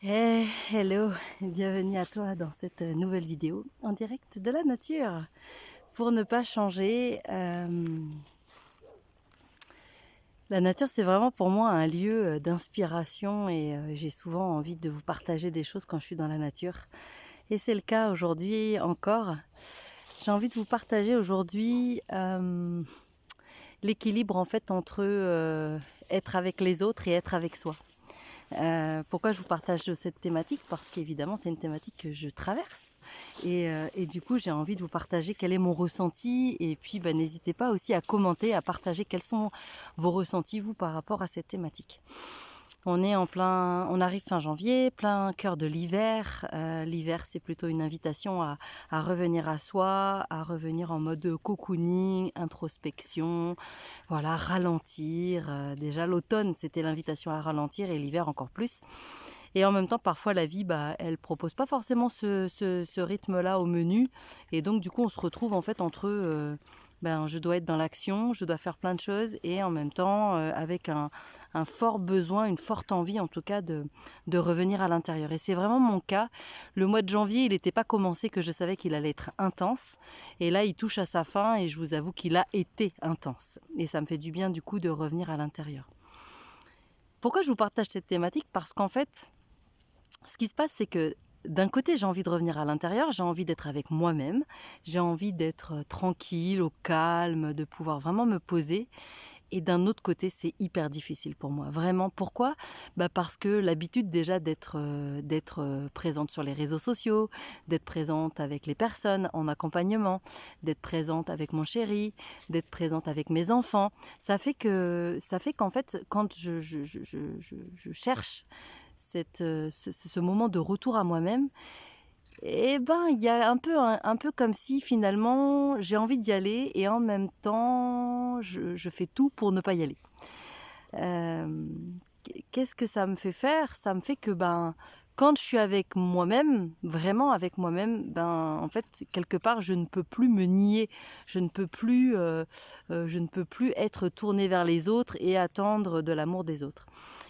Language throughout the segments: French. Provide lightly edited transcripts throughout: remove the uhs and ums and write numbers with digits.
Hello, bienvenue à toi dans cette nouvelle vidéo en direct de la nature. Pour ne pas changer, la nature c'est vraiment pour moi un lieu d'inspiration et j'ai souvent envie de vous partager des choses quand je suis dans la nature. Et c'est le cas aujourd'hui encore. J'ai envie de vous partager aujourd'hui l'équilibre en fait entre être avec les autres et être avec soi. Pourquoi je vous partage cette thématique? Parce qu'évidemment, c'est une thématique que je traverse. Et du coup, j'ai envie de vous partager quel est mon ressenti. Et puis, n'hésitez pas aussi à commenter, à partager quels sont vos ressentis, vous, par rapport à cette thématique. On arrive fin janvier, plein cœur de l'hiver. L'hiver, c'est plutôt une invitation à revenir à soi, à revenir en mode cocooning, introspection, voilà, ralentir. Déjà, l'automne, c'était l'invitation à ralentir et l'hiver encore plus. Et en même temps, parfois, la vie, elle propose pas forcément ce rythme-là au menu. Et donc, du coup, on se retrouve en fait entre je dois être dans l'action, je dois faire plein de choses et en même temps, avec un fort besoin, une forte envie en tout cas de revenir à l'intérieur. Et c'est vraiment mon cas. Le mois de janvier, il n'était pas commencé que je savais qu'il allait être intense. Et là, il touche à sa fin et je vous avoue qu'il a été intense. Et ça me fait du bien du coup de revenir à l'intérieur. Pourquoi je vous partage cette thématique? Parce qu'en fait, ce qui se passe, c'est que d'un côté, j'ai envie de revenir à l'intérieur, j'ai envie d'être avec moi-même, j'ai envie d'être tranquille, au calme, de pouvoir vraiment me poser. Et d'un autre côté, c'est hyper difficile pour moi. Vraiment, pourquoi? Parce que l'habitude déjà d'être présente sur les réseaux sociaux, d'être présente avec les personnes en accompagnement, d'être présente avec mon chéri, d'être présente avec mes enfants, ça fait qu'en fait, quand je cherche ce moment de retour à moi-même, il y a un peu comme si finalement j'ai envie d'y aller et en même temps je fais tout pour ne pas y aller. Euh, Qu'est-ce que ça me fait faire? Ça me fait que quand je suis avec moi-même, vraiment avec moi-même, en fait quelque part je ne peux plus me nier, je ne peux plus être tournée vers les autres et attendre de l'amour des autres.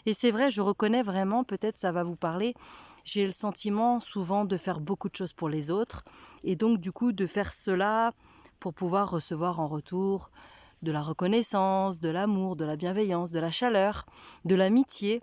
Et c'est vrai, je reconnais vraiment, peut-être ça va vous parler, j'ai le sentiment souvent de faire beaucoup de choses pour les autres et donc du coup de faire cela pour pouvoir recevoir en retour de la reconnaissance, de l'amour, de la bienveillance, de la chaleur, de l'amitié.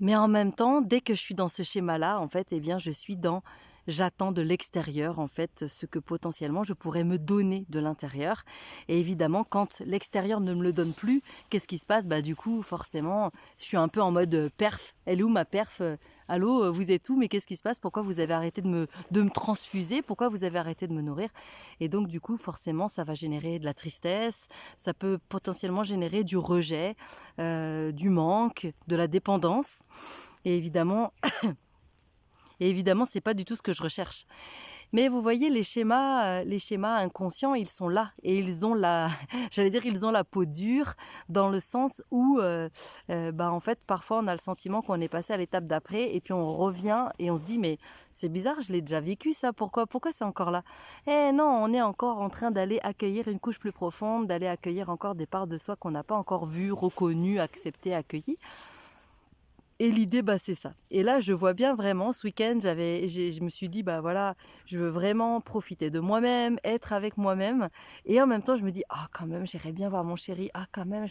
Mais en même temps, dès que je suis dans ce schéma-là, en fait, je suis dans j'attends de l'extérieur, en fait, ce que potentiellement je pourrais me donner de l'intérieur. Et évidemment, quand l'extérieur ne me le donne plus, qu'est-ce qui se passe? Du coup, forcément, je suis un peu en mode perf. Elle est où ma perf? Allô, vous êtes où? Mais qu'est-ce qui se passe? Pourquoi vous avez arrêté de me transfuser? Pourquoi vous avez arrêté de me nourrir? Et donc, du coup, forcément, ça va générer de la tristesse. Ça peut potentiellement générer du rejet, du manque, de la dépendance. Et évidemment, c'est pas du tout ce que je recherche. Mais vous voyez, les schémas inconscients, ils sont là et ils ont j'allais dire, ils ont la peau dure dans le sens où, en fait, parfois on a le sentiment qu'on est passé à l'étape d'après et puis on revient et on se dit, mais c'est bizarre, je l'ai déjà vécu ça, pourquoi c'est encore là? Eh non, on est encore en train d'aller accueillir une couche plus profonde, d'aller accueillir encore des parts de soi qu'on n'a pas encore vues, reconnues, acceptées, accueillies. Et l'idée, c'est ça. Et là, je vois bien vraiment, ce week-end, je me suis dit, voilà, je veux vraiment profiter de moi-même, être avec moi-même. Et en même temps, je me dis, ah, quand même, j'irais bien voir mon chéri. Ah, quand même.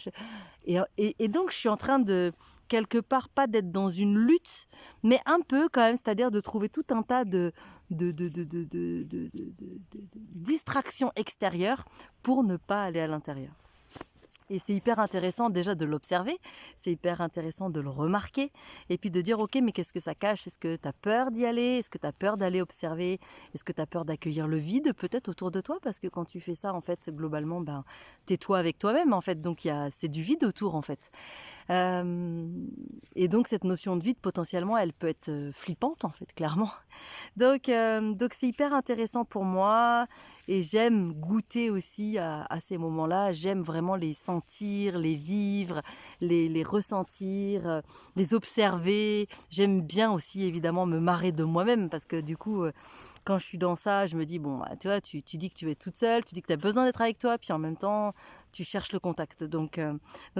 Et donc, je suis en train de, quelque part, pas d'être dans une lutte, mais un peu quand même, c'est-à-dire de trouver tout un tas de distractions extérieures pour ne pas aller à l'intérieur. Et c'est hyper intéressant déjà de l'observer, c'est hyper intéressant de le remarquer et puis de dire ok mais qu'est-ce que ça cache? Est-ce que tu as peur d'y aller? Est-ce que tu as peur d'aller observer? Est-ce que tu as peur d'accueillir le vide peut-être autour de toi? Parce que quand tu fais ça en fait globalement t'es toi avec toi-même en fait, donc c'est du vide autour en fait. Et donc cette notion de vide potentiellement elle peut être flippante en fait clairement. Donc c'est hyper intéressant pour moi et j'aime goûter aussi à ces moments-là. J'aime vraiment les sentir, les vivre, les ressentir, les observer. J'aime bien aussi évidemment me marrer de moi-même parce que du coup, quand je suis dans ça, je me dis, bon, tu vois, tu dis que tu es toute seule, tu dis que tu as besoin d'être avec toi, puis en même temps, tu cherches le contact. Donc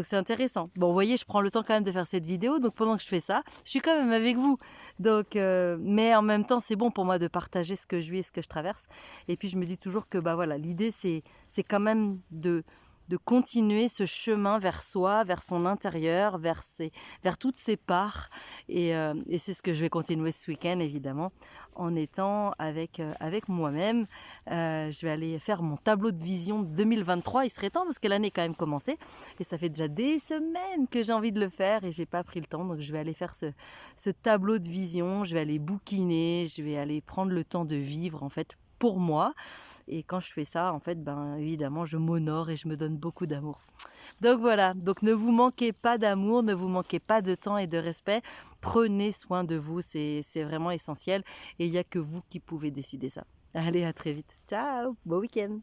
c'est intéressant. Bon, vous voyez, je prends le temps quand même de faire cette vidéo. Donc pendant que je fais ça, je suis quand même avec vous. Donc, mais en même temps, c'est bon pour moi de partager ce que je vis et ce que je traverse. Et puis je me dis toujours que bah voilà, l'idée c'est quand même de continuer ce chemin vers soi, vers son intérieur, vers toutes ses parts. Et c'est ce que je vais continuer ce week-end, évidemment, en étant avec moi-même. Je vais aller faire mon tableau de vision 2023. Il serait temps parce que l'année est quand même commencée. Et ça fait déjà des semaines que j'ai envie de le faire et j'ai pas pris le temps. Donc je vais aller faire ce tableau de vision. Je vais aller bouquiner. Je vais aller prendre le temps de vivre en fait pour moi. Et quand je fais ça, en fait, ben évidemment, je m'honore et je me donne beaucoup d'amour. Donc voilà, donc ne vous manquez pas d'amour, ne vous manquez pas de temps et de respect. Prenez soin de vous, c'est vraiment essentiel. Et il n'y a que vous qui pouvez décider ça. Allez, à très vite. Ciao, bon week-end.